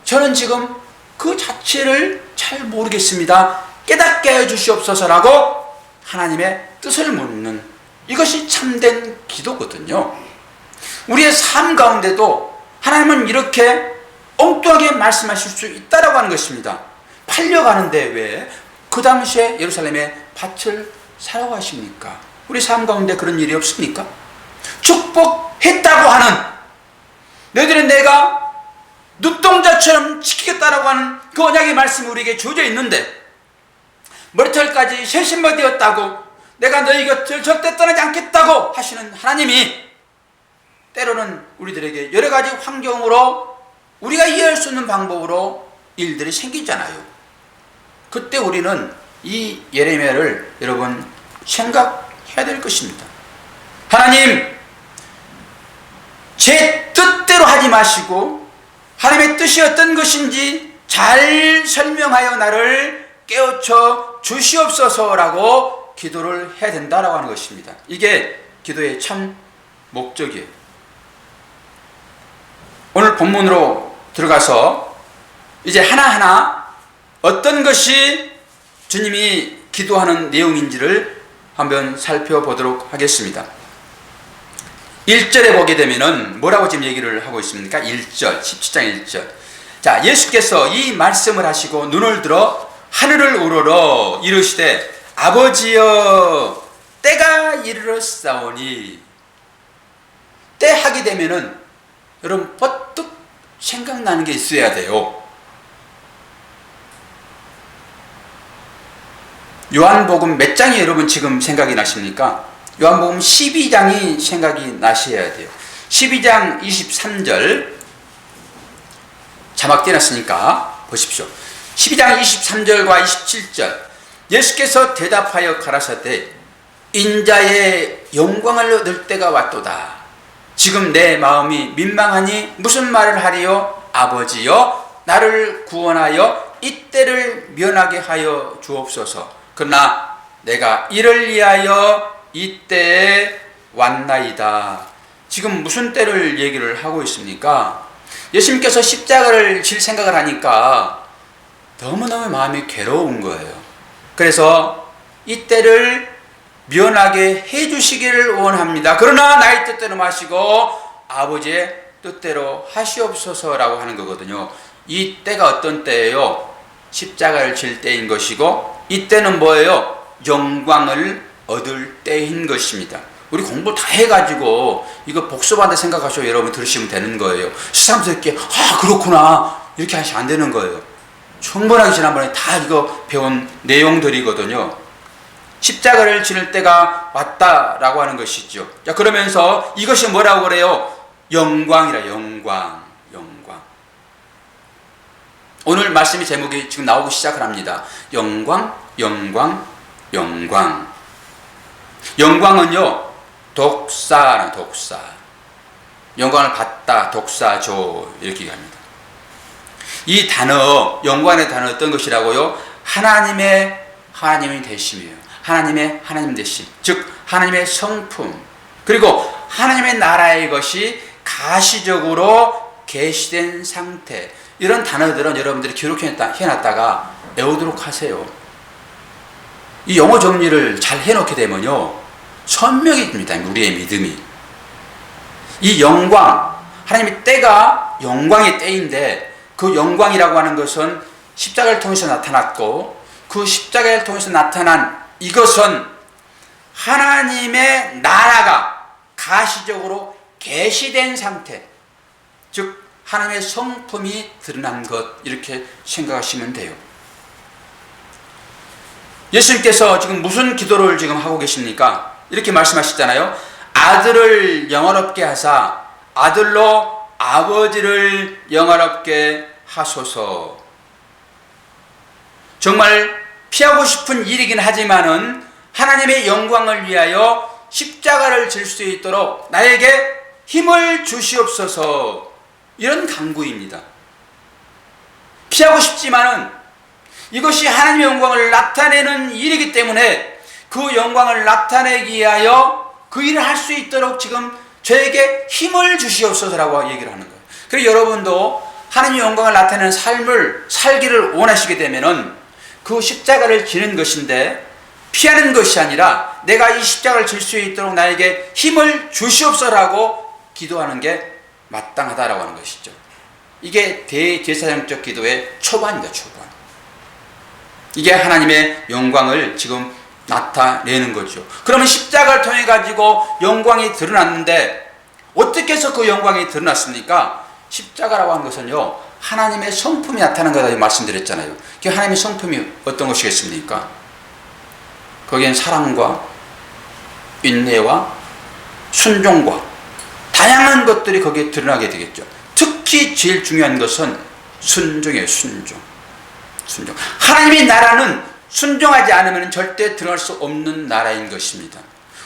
Speaker 1: 저는 지금 그 자체를 잘 모르겠습니다. 깨닫게 해주시옵소서라고 하나님의 뜻을 묻는 이것이 참된 기도거든요. 우리의 삶 가운데도 하나님은 이렇게 엉뚱하게 말씀하실 수 있다라고 하는 것입니다. 팔려가는데 왜 그 당시에 예루살렘에 밭을 사라고 하십니까? 우리 삶 가운데 그런 일이 없습니까? 축복했다고 하는 너희들은 내가 눈동자처럼 지키겠다라고 하는 그 언약의 말씀이 우리에게 주어져 있는데 머리털까지 셋신머 되었다고 내가 너희 곁을 절대 떠나지 않겠다고 하시는 하나님이 때로는 우리들에게 여러 가지 환경으로 우리가 이해할 수 있는 방법으로 일들이 생기잖아요. 그때 우리는 이 예레미야를 여러분 생각해야 될 것입니다. 하나님 제 뜻대로 하지 마시고 하나님의 뜻이 어떤 것인지 잘 설명하여 나를 깨우쳐 주시옵소서라고 기도를 해야 된다라고 하는 것입니다. 이게 기도의 참 목적이에요. 오늘 본문으로 들어가서 이제 하나하나 어떤 것이 주님이 기도하는 내용인지를 한번 살펴보도록 하겠습니다. 1절에 보게 되면은 뭐라고 지금 얘기를 하고 있습니까? 1절, 17장 1절. 자, 예수께서 이 말씀을 하시고 눈을 들어 하늘을 우러러 이르시되 아버지여 때가 이르렀사오니. 때 하게 되면은 여러분 버뜩 생각나는 게 있어야 돼요. 요한복음 몇 장이 여러분 지금 생각이 나십니까? 요한복음 12장이 생각이 나셔야 돼요. 12장 23절 자막 떼놨으니까 보십시오. 12장 23절과 27절 예수께서 대답하여 가라사대 인자의 영광을 얻을 때가 왔도다. 지금 내 마음이 민망하니 무슨 말을 하리요? 아버지여 나를 구원하여 이때를 면하게 하여 주옵소서. 그러나 내가 이를 위하여 이때에 왔나이다. 지금 무슨 때를 얘기를 하고 있습니까? 예수님께서 십자가를 질 생각을 하니까 너무너무 마음이 괴로운 거예요. 그래서 이 때를 면하게 해주시기를 원합니다. 그러나 나의 뜻대로 마시고 아버지의 뜻대로 하시옵소서라고 하는 거거든요. 이 때가 어떤 때예요? 십자가를 질 때인 것이고, 이 때는 뭐예요? 영광을 얻을 때인 것입니다. 우리 공부 다 해가지고 이거 복습한다 생각하시고 여러분 들으시면 되는 거예요. 세상에서 이렇게 그렇구나 이렇게 하시면 안 되는 거예요. 충분하게 지난번에 다 이거 배운 내용들이거든요. 십자가를 지를 때가 왔다라고 하는 것이죠. 자, 그러면서 이것이 뭐라고 그래요? 영광이라. 영광. 오늘 말씀의 제목이 지금 나오기 시작을 합니다. 영광. 영광은요, 독사. 영광을 받다, 독사조 이렇게 얘기합니다. 이 단어, 영광의 단어 어떤 것이라고요? 하나님의 되심이에요. 하나님 되심. 즉 하나님의 성품, 그리고 하나님의 나라의 것이 가시적으로 계시된 상태. 이런 단어들은 여러분들이 기록해놨다가 외우도록 하세요. 이 영어 정리를 잘 해놓게 되면요, 선명해집니다. 우리의 믿음이. 이 영광, 하나님의 때가 영광의 때인데, 그 영광이라고 하는 것은 십자가를 통해서 나타났고, 그 십자가를 통해서 나타난 이것은 하나님의 나라가 가시적으로 계시된 상태, 즉 하나님의 성품이 드러난 것, 이렇게 생각하시면 돼요. 예수님께서 지금 무슨 기도를 지금 하고 계십니까? 이렇게 말씀하시잖아요. 아들을 영화롭게 하사 아들로 아버지를 영화롭게 하소서. 정말 피하고 싶은 일이긴 하지만은 하나님의 영광을 위하여 십자가를 질 수 있도록 나에게 힘을 주시옵소서. 이런 간구입니다. 피하고 싶지만은 이것이 하나님의 영광을 나타내는 일이기 때문에 그 영광을 나타내기 위하여 그 일을 할 수 있도록 지금 저에게 힘을 주시옵소서라고 얘기를 하는 거예요. 그리고 여러분도 하나님의 영광을 나타내는 삶을 살기를 원하시게 되면은 그 십자가를 지는 것인데, 피하는 것이 아니라 내가 이 십자가를 질 수 있도록 나에게 힘을 주시옵소서라고 기도하는 게 마땅하다라고 하는 것이죠. 이게 대제사장적 기도의 초반입니다. 초반. 이게 하나님의 영광을 지금 나타내는 거죠. 그러면 십자가를 통해 가지고 영광이 드러났는데, 어떻게 해서 그 영광이 드러났습니까? 십자가라고 하는 것은요, 하나님의 성품이 나타나는 거다 말씀드렸잖아요. 그 하나님의 성품이 어떤 것이겠습니까? 거기엔 사랑과 인내와 순종과 다양한 것들이 거기에 드러나게 되겠죠. 특히 제일 중요한 것은 순종이에요. 순종. 하나님의 나라는 순종하지 않으면 절대 들어갈 수 없는 나라인 것입니다.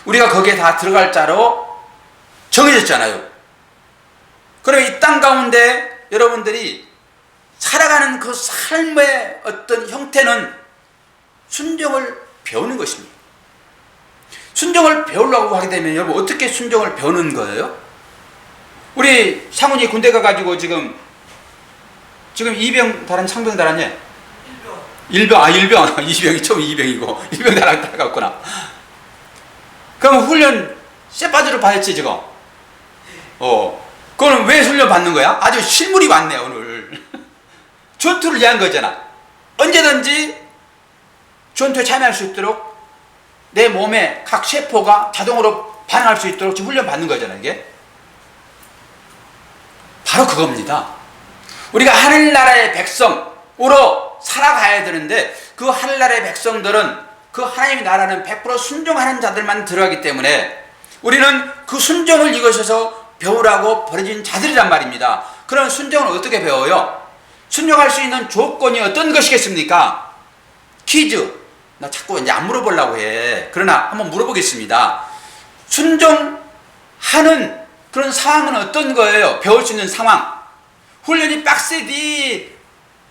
Speaker 1: 우리가 거기에 다 들어갈 자로 정해졌잖아요. 그럼 이 땅 가운데 여러분들이 살아가는 그 삶의 어떤 형태는 순종을 배우는 것입니다. 순종을 배우려고 하게 되면 여러분 어떻게 순종을 배우는 거예요? 우리 상훈이 군대 가가지고 지금 이병 달았니? 상병 달았니? 일병. 이병이 처음 이병이고 일병 달았구나. 그럼 훈련 쇠바지로 받았지 지금? 그거는 왜 훈련 받는 거야? 아주 실물이 많네 오늘. 전투를 위한 거잖아. 언제든지 전투에 참여할 수 있도록 내 몸에 각 세포가 자동으로 반응할 수 있도록 지금 훈련 받는 거잖아. 이게 바로 그겁니다. 우리가 하늘나라의 백성으로 살아가야 되는데, 그 하늘나라의 백성들은, 그 하나님의 나라는 100% 순종하는 자들만 들어가기 때문에 우리는 그 순종을 이것에서 배우라고 버려진 자들이란 말입니다. 그럼 순종을 어떻게 배워요? 순종할 수 있는 조건이 어떤 것이겠습니까? 퀴즈. 나 자꾸 이제 안 물어보려고 해. 그러나 한번 물어보겠습니다. 순종하는 그런 상황은 어떤 거예요? 배울 수 있는 상황. 훈련이 빡세디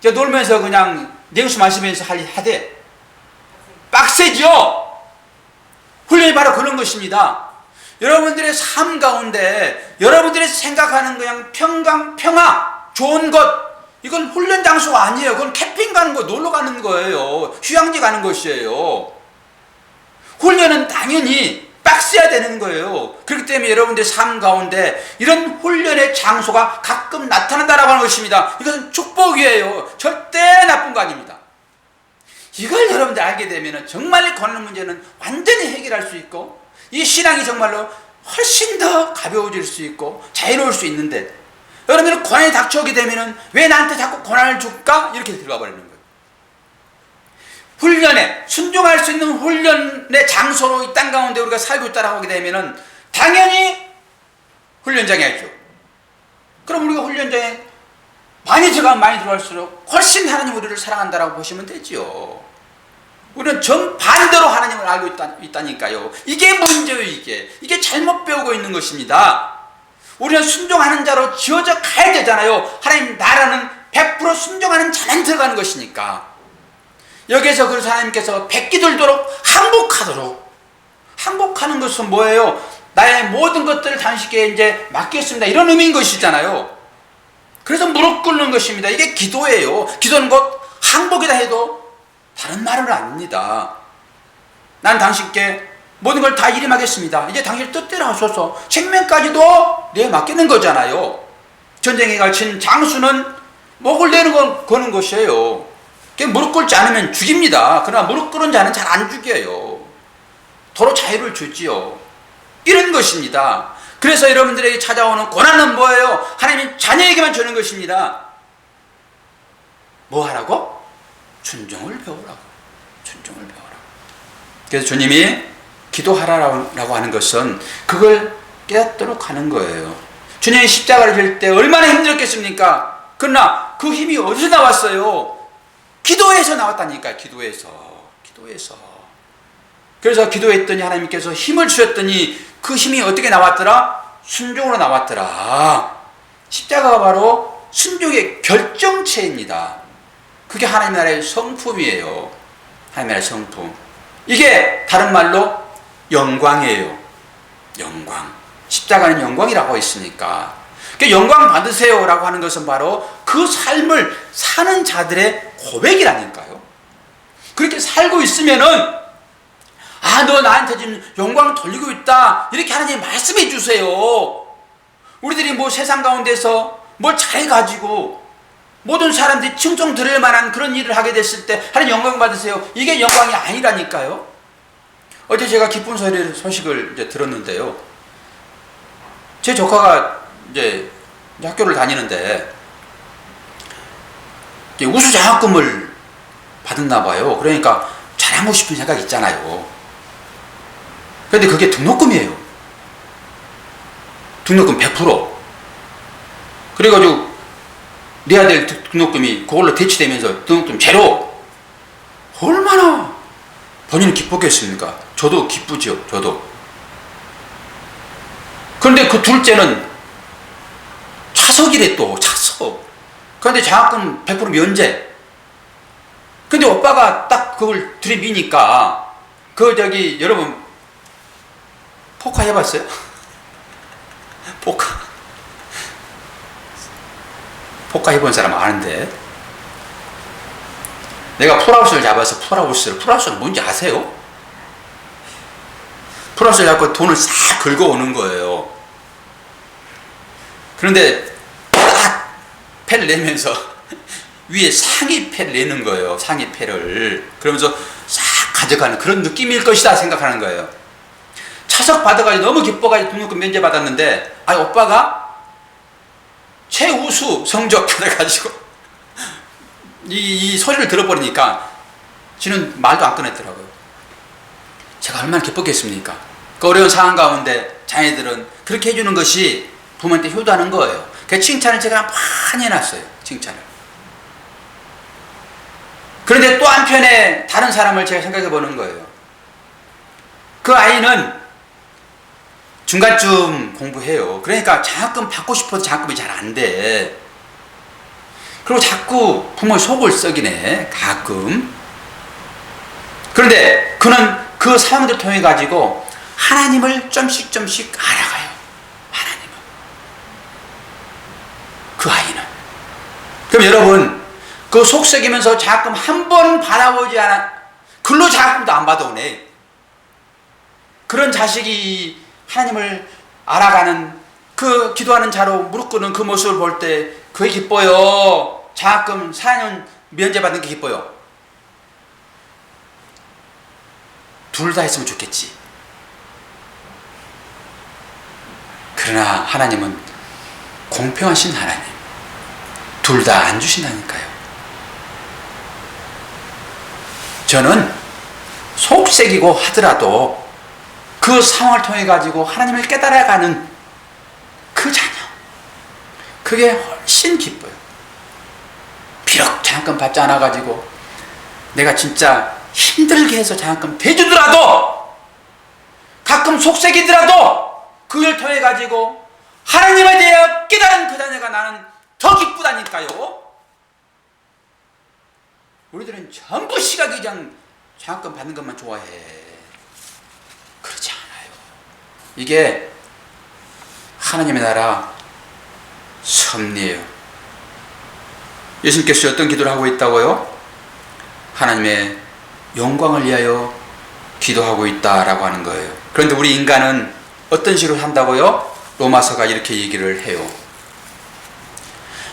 Speaker 1: 놀면서 그냥 냉수 마시면서 하되 빡세죠? 훈련이 바로 그런 것입니다. 여러분들의 삶 가운데 여러분들이 생각하는 그냥 평강, 평화, 좋은 것, 이건 훈련 장소가 아니에요. 그건 캠핑 가는 거, 놀러 가는 거예요. 휴양지 가는 것이에요. 훈련은 당연히 빡세야 되는 거예요. 그렇기 때문에 여러분들의 삶 가운데 이런 훈련의 장소가 가끔 나타난다라고 하는 것입니다. 이것은 축복이에요. 절대 나쁜 거 아닙니다. 이걸 여러분들 알게 되면 정말 고난 문제는 완전히 해결할 수 있고, 이 신앙이 정말로 훨씬 더 가벼워질 수 있고 자유로울 수 있는데, 여러분들은 고난이 닥쳐오게 되면 왜 나한테 자꾸 고난을 줄까? 이렇게 들어가 버리는 거예요. 훈련에 순종할 수 있는 훈련의 장소로 이 땅 가운데 우리가 살고 있다라고 하게 되면 당연히 훈련장에 있죠. 그럼 우리가 훈련장에 많이 들어갈수록 훨씬 하나님 우리를 사랑한다라고 보시면 되죠. 우리는 정반대로 하나님을 알고 있다니까요. 이게 문제예요. 이게 잘못 배우고 있는 것입니다. 우리는 순종하는 자로 지어져 가야 되잖아요. 하나님 나라는 100% 순종하는 자만 들어가는 것이니까. 여기에서 그래서 하나님께서 백기들도록 항복하는 것은 뭐예요? 나의 모든 것들을 당신께 이제 맡겼습니다, 이런 의미인 것이잖아요. 그래서 무릎 꿇는 것입니다. 이게 기도예요. 기도는 곧 항복이다 해도 다른 말은 아닙니다. 난 당신께 모든 걸 다 일임하겠습니다. 이제 당신 뜻대로 하소서. 생명까지도 내 맡기는 거잖아요. 전쟁에 갇힌 장수는 목을 거는 것이에요. 무릎 꿇지 않으면 죽입니다. 그러나 무릎 꿇은 자는 잘 안 죽여요. 도로 자유를 주지요. 이런 것입니다. 그래서 여러분들에게 찾아오는 고난은 뭐예요? 하나님이 자녀에게만 주는 것입니다. 뭐 하라고? 순종을 배우라고. 순종을 배우라고. 그래서 주님이 기도하라고 하는 것은 그걸 깨닫도록 하는 거예요. 주님이 십자가를 질 때 얼마나 힘들었겠습니까? 그러나 그 힘이 어디서 나왔어요? 기도에서 나왔다니까요. 기도에서. 그래서 기도했더니 하나님께서 힘을 주셨더니 그 힘이 어떻게 나왔더라? 순종으로 나왔더라. 십자가가 바로 순종의 결정체입니다. 그게 하나님 나라의 성품이에요. 하나님 나라의 성품. 이게 다른 말로 영광이에요. 영광. 십자가는 영광이라고 했으니까. 그러니까 영광 받으세요 라고 하는 것은 바로 그 삶을 사는 자들의 고백이라니까요. 그렇게 살고 있으면은 너 나한테 지금 영광 돌리고 있다, 이렇게 하나님 말씀해 주세요. 우리들이 뭐 세상 가운데서 뭘 잘해가지고 모든 사람들이 칭송 들을 만한 그런 일을 하게 됐을 때 하나님 영광 받으세요, 이게 영광이 아니라니까요. 어제 제가 기쁜 소식을 이제 들었는데요. 제 조카가 이제 학교를 다니는데 이제 우수장학금을 받았나 봐요. 그러니까 잘하고 싶은 생각이 있잖아요. 그런데 그게 등록금이에요. 등록금 100%. 그래가지고 내 아들 등록금이 그걸로 대치되면서 등록금 제로. 얼마나 본인은 기뻤겠습니까? 저도 기쁘죠. 저도. 그런데 그 둘째는 차석이래. 또 차석. 그런데 장학금 100% 면제. 근데 오빠가 딱 그걸 들이미니까 여러분 포카 해봤어요? 포카 해본 사람 아는데, 내가 풀하우스를 잡아서 풀하우스는 뭔지 아세요? 풀하우스를 잡고 돈을 싹 긁어오는 거예요. 그런데 딱 패를 내면서 위에 상위 패를 내는 거예요. 상위 패를. 그러면서 싹 가져가는 그런 느낌일 것이다 생각하는 거예요. 차석 받아가지고 너무 기뻐가지고 등록금 면제 받았는데, 오빠가 최우수 성적 받아가지고 이 소리를 들어버리니까 지는 말도 안 꺼냈더라고요. 제가 얼마나 기뻤겠습니까? 그 어려운 상황 가운데 자녀들은 그렇게 해주는 것이 부모한테 효도하는 거예요. 그 칭찬을 제가 많이 해놨어요. 칭찬을. 그런데 또 한편에 다른 사람을 제가 생각해 보는 거예요. 그 아이는 중간쯤 공부해요. 그러니까 장학금 받고 싶어도 장학금이 잘 안 돼. 그리고 자꾸 부모의 속을 썩이네, 가끔. 그런데 그는 그 상황들을 통해 가지고 하나님을 좀씩 알아가요. 하나님을. 그 아이는. 그럼 여러분, 그 속삭이면서 자꾸 한 번은 바라보지 않아, 글로 자꾸도 안 받아오네. 그런 자식이 하나님을 알아가는, 그 기도하는 자로 무릎 꿇는 그 모습을 볼 때 그게 기뻐요. 자끔 사는 면제받는 게 기뻐요. 둘 다 했으면 좋겠지. 그러나 하나님은 공평하신 하나님, 둘 다 안 주신다니까요. 저는 속색이고 하더라도 그 상황을 통해 가지고 하나님을 깨달아가는 그 자녀, 그게 훨씬 기뻐요. 비록 잠깐 받지 않아 가지고 내가 진짜 힘들게 해서 잠깐 대주더라도, 가끔 속색이더라도 그걸 통해 가지고 하나님에 대해 깨달은 그 자녀가 나는 더 기쁘다니까요. 우리들은 전부 시각이 그냥 잠깐 받는 것만 좋아해. 그렇지 않아요. 이게 하나님의 나라 섭리예요. 예수님께서 어떤 기도를 하고 있다고요? 하나님의 영광을 위하여 기도하고 있다라고 하는 거예요. 그런데 우리 인간은 어떤 식으로 한다고요? 로마서가 이렇게 얘기를 해요.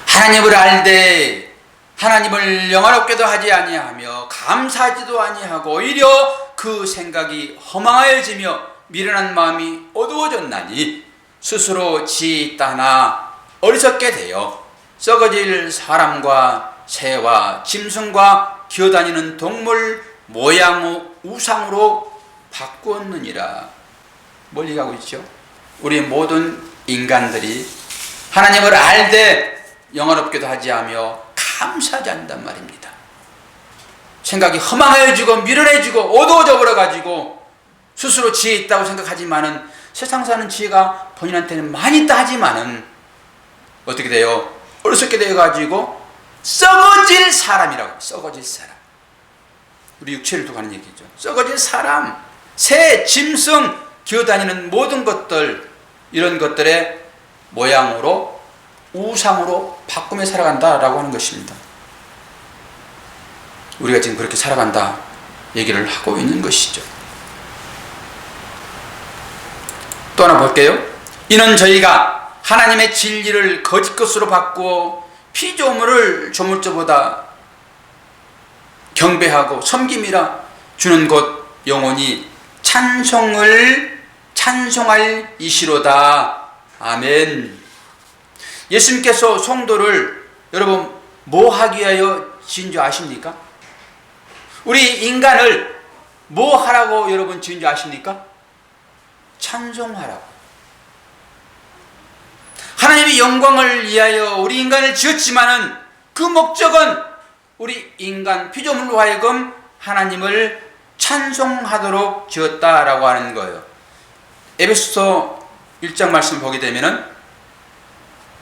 Speaker 1: 하나님을 알되 하나님을 영화롭게도 하지 아니하며 감사하지도 아니하고 오히려 그 생각이 허망하여지며 미련한 마음이 어두워졌나니 스스로 지혜 따나 어리석게 되어 썩어질 사람과 새와 짐승과 기어다니는 동물 모양의 우상으로 바꾸었느니라. 뭘 얘기하고 있죠? 우리 모든 인간들이 하나님을 알되 영화롭게도 하지 않으며 감사하지 않는단 말입니다. 생각이 허망해지고 미련해지고 어두워져 버려가지고 스스로 지혜 있다고 생각하지만은 세상 사는 지혜가 본인한테는 많이 있다 하지만은 어떻게 돼요? 어리석게 되어가지고 썩어질 사람이라고. 썩어질 사람. 우리 육체를 두고 하는 얘기죠. 썩어질 사람, 새, 짐승, 기어다니는 모든 것들, 이런 것들의 모양으로 우상으로 바꾸며 살아간다라고 하는 것입니다. 우리가 지금 그렇게 살아간다 얘기를 하고 있는 것이죠. 또 하나 볼게요. 이는 저희가 하나님의 진리를 거짓 것으로 바꾸어 피조물을 조물주보다 경배하고 섬김이라 주는 것 영원히 찬송할 이시로다. 아멘. 예수님께서 성도를 여러분 뭐 하기 위하여 지은 줄 아십니까? 우리 인간을 뭐 하라고 여러분 지은 줄 아십니까? 찬송하라고. 하나님의 영광을 위하여 우리 인간을 지었지만은 그 목적은 우리 인간 피조물로 하여금 하나님을 찬송하도록 지었다라고 하는 거예요. 에베소서 1장 말씀을 보게 되면은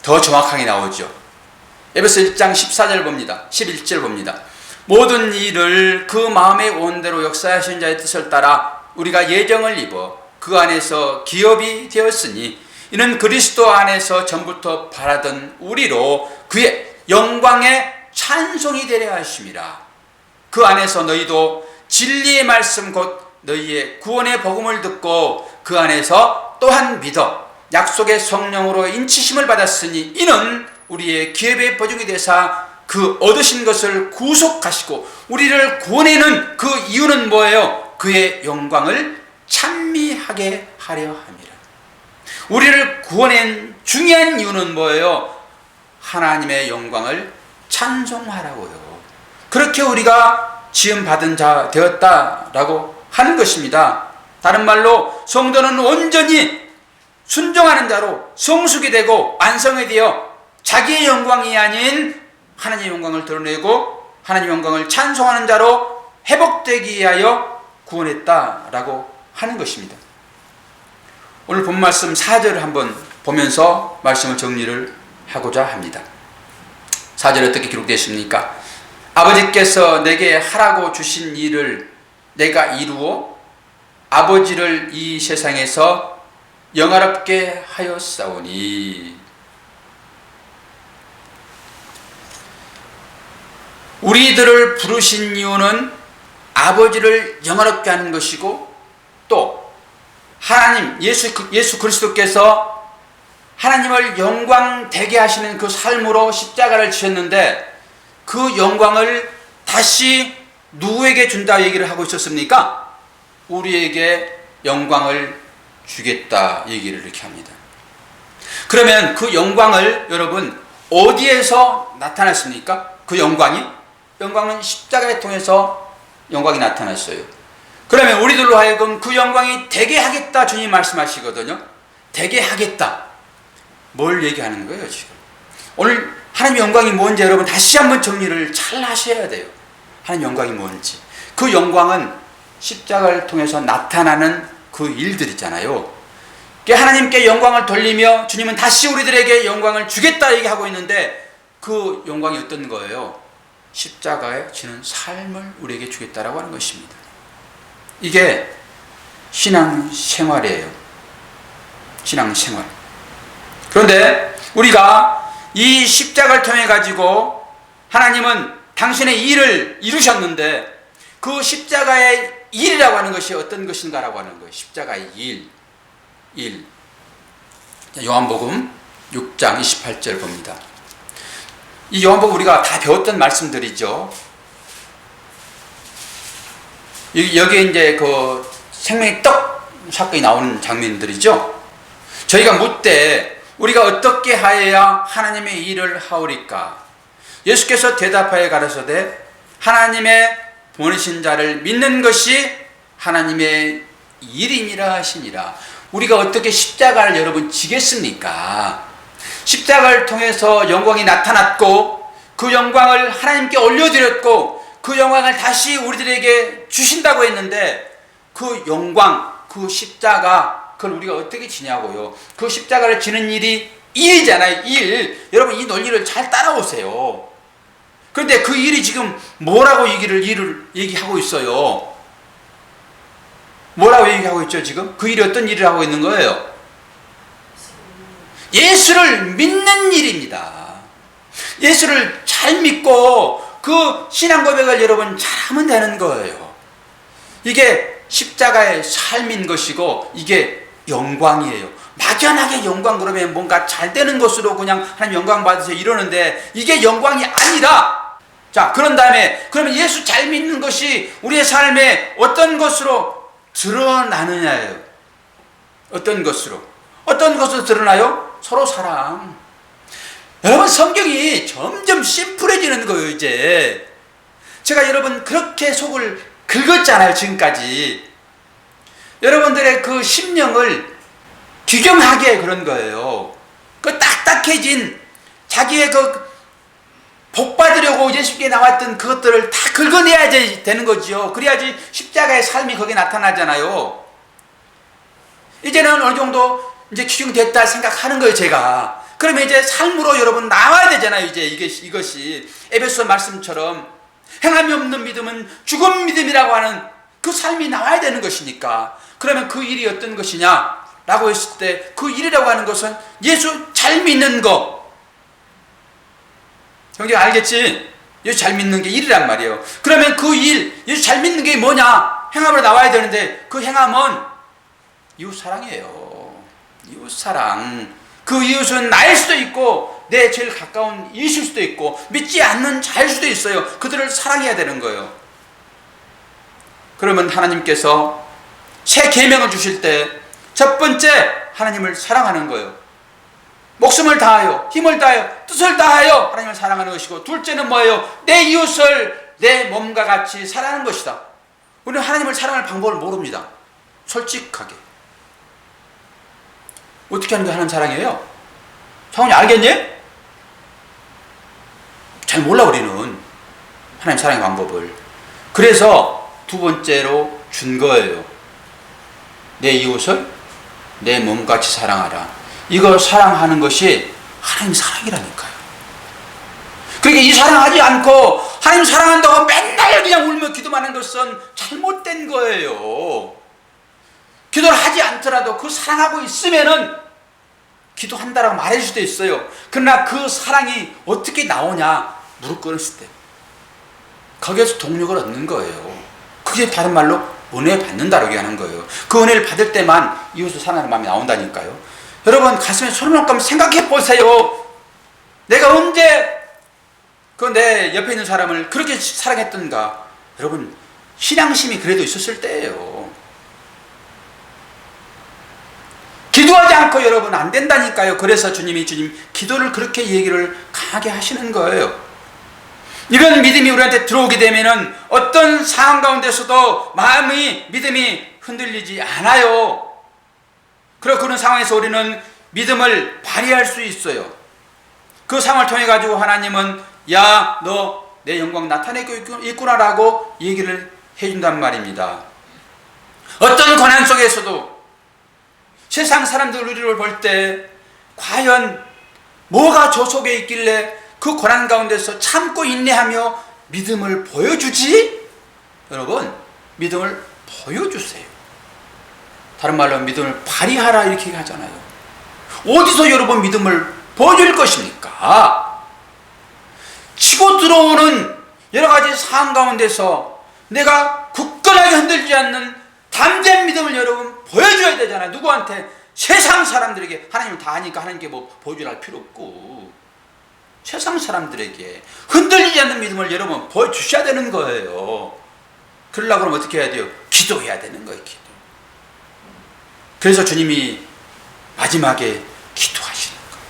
Speaker 1: 더 정확하게 나오죠. 에베소 1장 14절 봅니다. 11절 봅니다. 모든 일을 그 마음의 온대로 역사하신 자의 뜻을 따라 우리가 예정을 입어 그 안에서 기업이 되었으니 이는 그리스도 안에서 전부터 바라던 우리로 그의 영광의 찬송이 되려 하심이라. 그 안에서 너희도 진리의 말씀 곧 너희의 구원의 복음을 듣고 그 안에서 또한 믿어 약속의 성령으로 인치심을 받았으니 이는 우리의 기업의 보증이 되사 그 얻으신 것을 구속하시고 우리를 구원하는 그 이유는 뭐예요? 그의 영광을 찬미하게 하려 함이라. 우리를 구원한 중요한 이유는 뭐예요? 하나님의 영광을 찬송하라고요. 그렇게 우리가 지음받은 자 되었다라고 하는 것입니다. 다른 말로 성도는 온전히 순종하는 자로 성숙이 되고 완성이 되어 자기의 영광이 아닌 하나님의 영광을 드러내고 하나님의 영광을 찬송하는 자로 회복되기 위하여 구원했다라고 하는 것입니다. 오늘 본 말씀 4절을 한번 보면서 말씀을 정리를 하고자 합니다. 4절에 어떻게 기록되어 있습니까? 아버지께서 내게 하라고 주신 일을 내가 이루어 아버지를 이 세상에서 영화롭게 하였사오니. 우리들을 부르신 이유는 아버지를 영화롭게 하는 것이고, 또 하나님 예수 그리스도께서 하나님을 영광되게 하시는 그 삶으로 십자가를 지셨는데, 그 영광을 다시 누구에게 준다 얘기를 하고 있었습니까? 우리에게 영광을 주겠다 얘기를 이렇게 합니다. 그러면 그 영광을 여러분 어디에서 나타났습니까? 그 영광은 십자가를 통해서 영광이 나타났어요. 그러면 우리들로 하여금 그 영광이 되게 하겠다 주님 말씀하시거든요. 되게 하겠다. 뭘 얘기하는 거예요 지금? 오늘 하나님의 영광이 뭔지 여러분 다시 한번 정리를 잘 하셔야 돼요. 하나님의 영광이 뭔지. 그 영광은 십자가를 통해서 나타나는 그 일들이잖아요. 하나님께 영광을 돌리며 주님은 다시 우리들에게 영광을 주겠다 얘기하고 있는데, 그 영광이 어떤 거예요? 십자가에 지는 삶을 우리에게 주겠다라고 하는 것입니다. 이게 신앙생활이에요. 신앙생활. 그런데 우리가 이 십자가를 통해 가지고 하나님은 당신의 일을 이루셨는데, 그 십자가의 일이라고 하는 것이 어떤 것인가라고 하는 거예요. 십자가의 일. 요한복음 6장 28절 봅니다. 이 요한복음 우리가 다 배웠던 말씀들이죠. 여기에 이제 그 생명의 떡 사건이 나오는 장면들이죠. 저희가 묻되 우리가 어떻게 하여야 하나님의 일을 하오리까? 예수께서 대답하여 가라사대 하나님의 보내신 자를 믿는 것이 하나님의 일이니라 하시니라. 우리가 어떻게 십자가를 여러분 지겠습니까? 십자가를 통해서 영광이 나타났고, 그 영광을 하나님께 올려드렸고, 그 영광을 다시 우리들에게 주신다고 했는데, 그 영광, 그 십자가, 그걸 우리가 어떻게 지냐고요? 그 십자가를 지는 일이 일이잖아요. 일. 여러분 이 논리를 잘 따라오세요. 그런데 그 일이 지금 뭐라고 일을 얘기하고 있어요? 뭐라고 얘기하고 있죠 지금? 그 일이 어떤 일을 하고 있는 거예요? 예수를 믿는 일입니다. 예수를 잘 믿고 그 신앙 고백을 여러분 잘하면 되는 거예요. 이게 십자가의 삶인 것이고, 이게 영광이에요. 막연하게 영광 그러면 뭔가 잘 되는 것으로 그냥 하나님 영광 받으세요 이러는데, 이게 영광이 아니라, 자 그런 다음에 그러면 예수 잘 믿는 것이 우리의 삶에 어떤 것으로 드러나느냐예요. 어떤 것으로 드러나요? 서로 사랑. 여러분 성경이 점점 심플해지는 거예요. 이제 제가 여러분 그렇게 속을 긁었잖아요 지금까지. 여러분들의 그 심령을 규경하게 그런 거예요. 그 딱딱해진 자기의 그 복 받으려고 예수께 나왔던 그것들을 다 긁어내야 되는 거지요. 그래야지 십자가의 삶이 거기에 나타나잖아요. 이제는 어느 정도 이제 규정됐다 생각하는 거예요 제가. 그러면 이제 삶으로 여러분 나와야 되잖아요. 이제 이것이 에베소 말씀처럼 행함이 없는 믿음은 죽은 믿음이라고 하는 그 삶이 나와야 되는 것이니까. 그러면 그 일이 어떤 것이냐 라고 했을 때, 그 일이라고 하는 것은 예수 잘 믿는 거. 형제 알겠지? 예수 잘 믿는 게 일이란 말이에요. 그러면 그 일, 예수 잘 믿는 게 뭐냐? 행함으로 나와야 되는데, 그 행함은 이웃사랑이에요. 이웃사랑. 그 이웃은 나일 수도 있고 내 제일 가까운 이웃일 수도 있고 믿지 않는 자일 수도 있어요. 그들을 사랑해야 되는 거예요. 그러면 하나님께서 새 계명을 주실 때 첫 번째 하나님을 사랑하는 거예요. 목숨을 다하여 힘을 다하여 뜻을 다하여 하나님을 사랑하는 것이고, 둘째는 뭐예요? 내 이웃을 내 몸과 같이 사랑하는 것이다. 우리는 하나님을 사랑할 방법을 모릅니다. 솔직하게. 어떻게 하는 게 하나님 사랑이에요? 성훈이 알겠니? 잘 몰라 우리는 하나님 사랑의 방법을. 그래서 두 번째로 준 거예요. 내 이웃을 내 몸같이 사랑하라. 이거 사랑하는 것이 하나님 사랑이라니까요. 그러니까 이 사랑하지 않고 하나님 사랑한다고 맨날 그냥 울며 기도하는 것은 잘못된 거예요. 기도를 하지 않더라도 그 사랑하고 있으면은 기도한다라고 말해줄 수도 있어요. 그러나 그 사랑이 어떻게 나오냐? 무릎 꿇었을 때. 거기에서 동력을 얻는 거예요. 그게 다른 말로 은혜 받는다라고 하는 거예요. 그 은혜를 받을 때만 이웃을 사랑하는 마음이 나온다니까요. 여러분 가슴에 손을 얹고 한번 생각해 보세요. 내가 언제 그 내 옆에 있는 사람을 그렇게 사랑했던가. 여러분 신앙심이 그래도 있었을 때예요. 기도하지 않고 여러분 안 된다니까요. 그래서 주님 기도를 그렇게 얘기를 강하게 하시는 거예요. 이런 믿음이 우리한테 들어오게 되면은 어떤 상황 가운데서도 믿음이 흔들리지 않아요. 그리고 그런 상황에서 우리는 믿음을 발휘할 수 있어요. 그 상황을 통해 가지고 하나님은 야, 너 내 영광 나타내고 있구나라고 얘기를 해준단 말입니다. 어떤 고난 속에서도 세상 사람들 우리를 볼 때 과연 뭐가 저 속에 있길래 그 고난 가운데서 참고 인내하며 믿음을 보여주지? 여러분 믿음을 보여주세요. 다른 말로 믿음을 발휘하라 이렇게 하잖아요. 어디서 여러분 믿음을 보여줄 것입니까? 치고 들어오는 여러 가지 상황 가운데서 내가 굳건하게 흔들리지 않는 담대한 믿음을 여러분 보여줘야 되잖아요. 누구한테? 세상 사람들에게. 하나님은 다 하니까 하나님께 뭐 보여주라 할 필요 없고 세상 사람들에게 흔들리지 않는 믿음을 여러분 보여주셔야 되는 거예요. 그러려고 그러면 어떻게 해야 돼요? 기도해야 되는 거예요. 기도. 그래서 주님이 마지막에 기도하시는 거예요.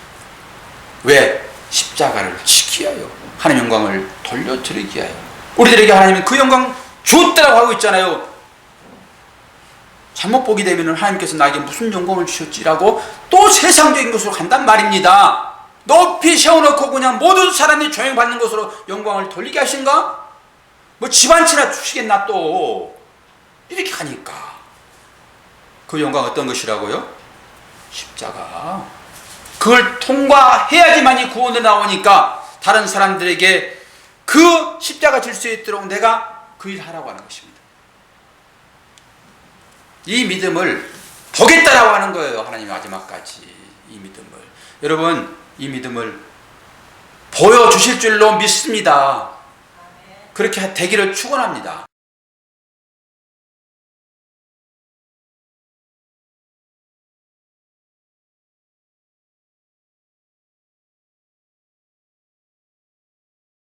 Speaker 1: 왜? 십자가를 지키기 위하여, 하나님 영광을 돌려드리기 위하여. 우리들에게 하나님은 그 영광 주었다라고 하고 있잖아요. 잘못 보게 되면 하나님께서 나에게 무슨 영광을 주셨지라고 또 세상적인 것으로 간단 말입니다. 높이 세워놓고 그냥 모든 사람이 조용히 받는 것으로 영광을 돌리게 하신가? 뭐 집 한 채나 주시겠나 또 이렇게 가니까 그 영광 어떤 것이라고요? 십자가. 그걸 통과해야지만이 구원으로 나오니까 다른 사람들에게 그 십자가 질 수 있도록 내가 그 일 하라고 하는 것입니다. 이 믿음을 보겠다라고 하는 거예요. 하나님이 마지막까지 이 믿음을. 여러분 이 믿음을 보여주실 줄로 믿습니다. 그렇게 되기를 축원합니다.